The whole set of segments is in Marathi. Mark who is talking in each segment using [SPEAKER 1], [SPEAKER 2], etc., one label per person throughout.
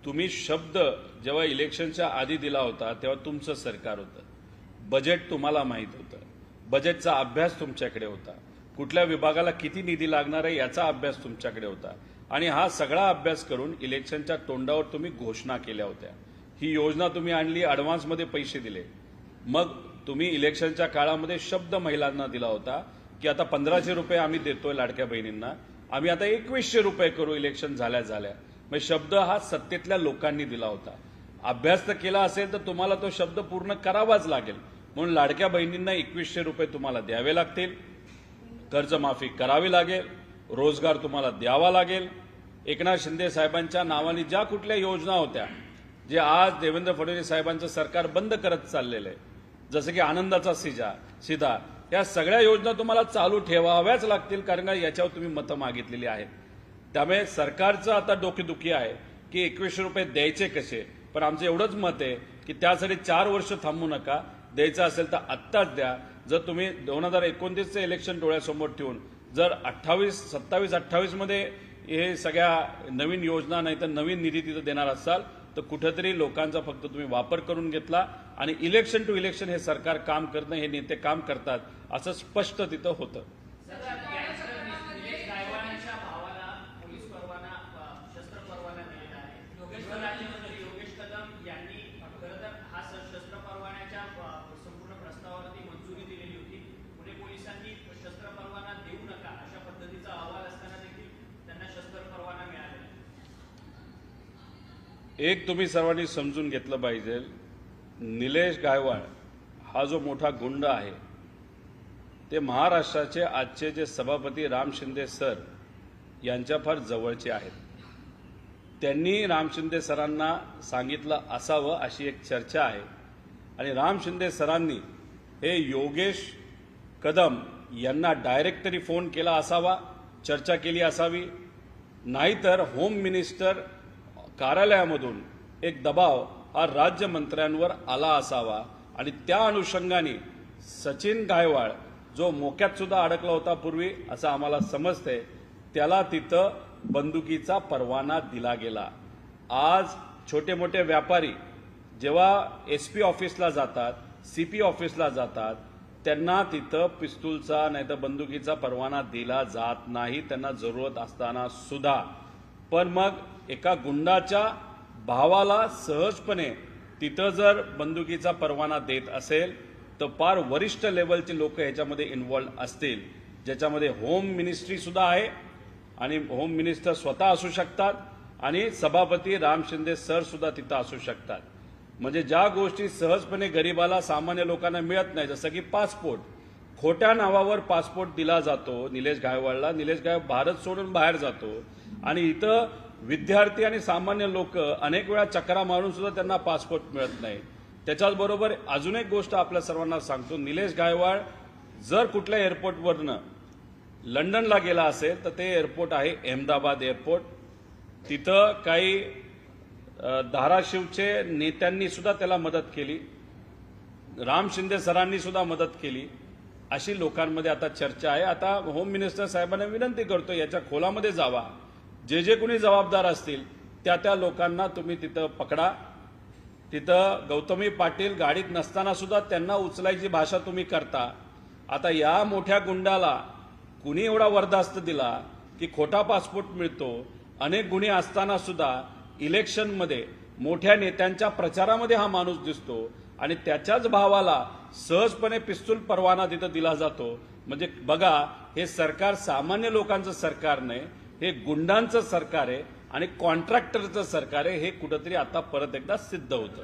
[SPEAKER 1] तुम्ही शब्द जेव्हा इलेक्शनच्या आधी दिला होता तेव्हा तुमचं सरकार होतं, बजेट तुम्हाला माहीत होतं, बजेटचा अभ्यास तुमच्याकडे होता, कुठल्या विभागाला किती निधी लागणार आहे याचा अभ्यास तुमच्याकडे होता आणि हा सगळा अभ्यास करून इलेक्शनच्या तोंडावर तुम्ही घोषणा केल्या होत्या। ही योजना तुम्ही आणली, ॲडव्हान्समध्ये पैसे दिले, मग तुम्ही इलेक्शनच्या काळामध्ये शब्द महिलांना दिला होता की आता 1500 रुपये आम्ही देतोय लाडक्या बहिणींना, आम्ही आता 2100 रुपये करू इलेक्शन झाल्या। मग शब्द हा सत्तेतल्या लोकांनी दिला होता, अभ्यास तर केला असेल तर तुम्हाला तो शब्द पूर्ण करावाच लागेल, म्हणून लाडक्या बहिणींना 2100 रुपये तुम्हाला द्यावे लागतील, कर्जमाफी करावी लागेल, रोजगार तुम्हाला द्यावा लागेल। एकनाथ शिंदे साहेबांच्या नावाने ज्या कुठल्या योजना होत्या जे आज देवेंद्र फडणवीस साहेबांचं सरकार बंद करत चाललेलं आहे, जसं की आनंदाचा सीधा, या सगळ्या योजना तुम्हाला चालू ठेवाव्याच लागतील, कारण का याच्यावर तुम्ही मतं मागितलेली आहेत। त्यामुळे सरकारचं आता डोकेदुखी आहे की 2100 रुपये द्यायचे कसे, पण आमचं एवढंच मत आहे की त्यासाठी 4 वर्ष थांबू नका, द्यायचं असेल तर आत्ताच द्या। जर तुम्ही 2029चं इलेक्शन डोळ्यासमोर ठेवून जर 27-28 मध्ये हे सगळ्या नवीन योजना नाही तर नवीन निधी तिथं देणार असाल तर कुठेतरी लोकांचा फक्त तुम्ही वापर करून घेतला आणि इलेक्शन टू इलेक्शन हे सरकार काम करणं, हे नेते काम करतात असं स्पष्ट तिथं होतं।
[SPEAKER 2] योगेश कदम यांनी खरंतर हा शस्त्र परवान्याच्या संपूर्ण प्रस्तावावरती मंजुरी दिलेली होती। पुणे पोलिसांनी शस्त्र परवाना देऊ नका अशा पद्धतीचा अहवाल असताना देखील त्यांना शस्त्र परवाना मिळालेला।
[SPEAKER 1] एक तुम्ही सर्वांनी समजून घेतलं पाहिजे, निलेश गायवाळ हा जो मोठा गुंड आहे ते महाराष्ट्राचे आजचे जे सभापती राम शिंदे सर यांच्या फार जवळचे आहेत। त्यांनी राम शिंदे सरांना सांगितलं असावं अशी एक चर्चा आहे आणि राम शिंदे सरांनी हे योगेश कदम यांना डायरेक्ट तरी फोन केला असावा, चर्चा केली असावी, नाहीतर होम मिनिस्टर कार्यालयामधून एक दबाव हा राज्यमंत्र्यांवर आला असावा आणि त्या अनुषंगाने सचिन गायवाळ जो मोक्यात सुद्धा अडकला होता पूर्वी असं आम्हाला समजतंय, त्याला तिथं बंदुकीचा परवाना दिला गेला। आज छोटे मोठे व्यापारी जेव्हा SP ऑफिसला जातात, CP ऑफिसला जातात, त्यांना तिथं पिस्तूलचा नाही तर बंदुकीचा परवाना दिला जात नाही, त्यांना जरूरत असताना सुद्धा। पण मग एका गुंडाच्या भावाला सहजपणे तिथं जर बंदुकीचा परवाना देत असेल तर फार वरिष्ठ लेवलचे लोक ह्याच्यामध्ये इन्व्हॉल्व असतील, ज्याच्यामध्ये होम मिनिस्ट्री सुद्धा आहे आणि होम मिनिस्टर स्वतः असू शकतात आणि सभापती राम शिंदे सर सुद्धा तिथं असू शकतात। म्हणजे ज्या गोष्टी सहजपणे गरीबाला सामान्य लोकांना मिळत नाही, जसं की पासपोर्ट, खोट्या नावावर पासपोर्ट दिला जातो निलेश गायवाळला, निलेश गायवाळ भारत सोडून बाहेर जातो आणि इथं विद्यार्थी आणि सामान्य लोक अनेक वेळा चक्रा मारून सुद्धा त्यांना पासपोर्ट मिळत नाही। त्याच्याचबरोबर अजून एक गोष्ट आपल्या सर्वांना सांगतो, निलेश गायवाळ जर कुठल्या एअरपोर्टवरनं लंडनला गेला असेल तर ते एअरपोर्ट आहे अहमदाबाद एअरपोर्ट, तिथं काही धाराशिवचे नेत्यांनी सुद्धा त्याला मदत केली, राम शिंदे सरांनी सुद्धा मदत केली, अशी लोकांमध्ये आता चर्चा आहे। आता होम मिनिस्टर साहेबांना विनंती करतो याच्या खोलामध्ये जावा, जे कोणी जबाबदार असतील त्या लोकांना तुम्ही तिथं पकडा। तिथं गौतमी पाटील गाडीत नसताना सुद्धा त्यांना उचलायची भाषा तुम्ही करता। आता या मोठ्या गुंडाला कुणी एवढा वरदास्त दिला की खोटा पासपोर्ट मिळतो, अनेक गुन्हे असताना सुद्धा इलेक्शनमध्ये मोठ्या नेत्यांच्या प्रचारामध्ये हा माणूस दिसतो आणि त्याच्याच भावाला सहजपणे पिस्तूल परवाना तिथं दिला जातो। म्हणजे बघा, हे सरकार सामान्य लोकांचं सरकार नाही, हे गुंडांचं सरकार आहे आणि कॉन्ट्रॅक्टरचं सरकार आहे, हे कुठंतरी आता परत एकदा सिद्ध होतं।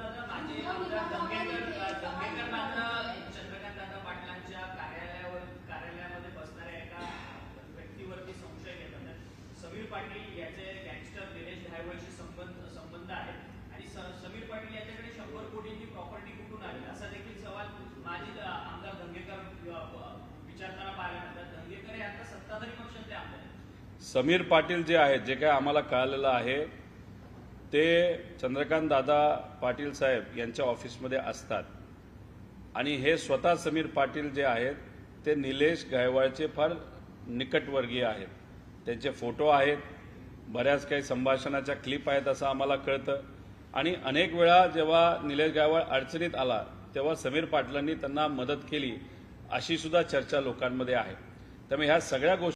[SPEAKER 2] समीर पाटील याचे गँगस्टर निलेश गायवाळशी संबंध आहेत आणि समीर पाटील याच्याकडे 100 कोटींची प्रॉपर्टी कुठून आली असा देखील सवाल माजी आमदार धंगेकर विचारताना पाहायला मिळतात। धंगेकर हे आता सत्ताधारी पक्षाचे आमदार आहेत।
[SPEAKER 1] समीर पाटील जे आहेत, जे काय आम्हाला कळालेलं आहे ते चंद्रकांत दादा पाटील साहेब यांच्या ऑफिसमध्ये असतात आणि हे स्वतः समीर पाटील जे आहेत ते निलेश गायवाळचे फार निकटवर्गीय आहेत, त्यांचे फोटो आहेत, बऱ्याच काही संभाषणाच्या क्लिप आहेत असं आम्हाला कळतं आणि अनेक वेळा जेव्हा निलेश गायवाळ अडचणीत आला तेव्हा समीर पाटलांनी त्यांना मदत केली अशी सुद्धा चर्चा लोकांमध्ये आहे. त्यामुळे ह्या सगळ्या गोष्टी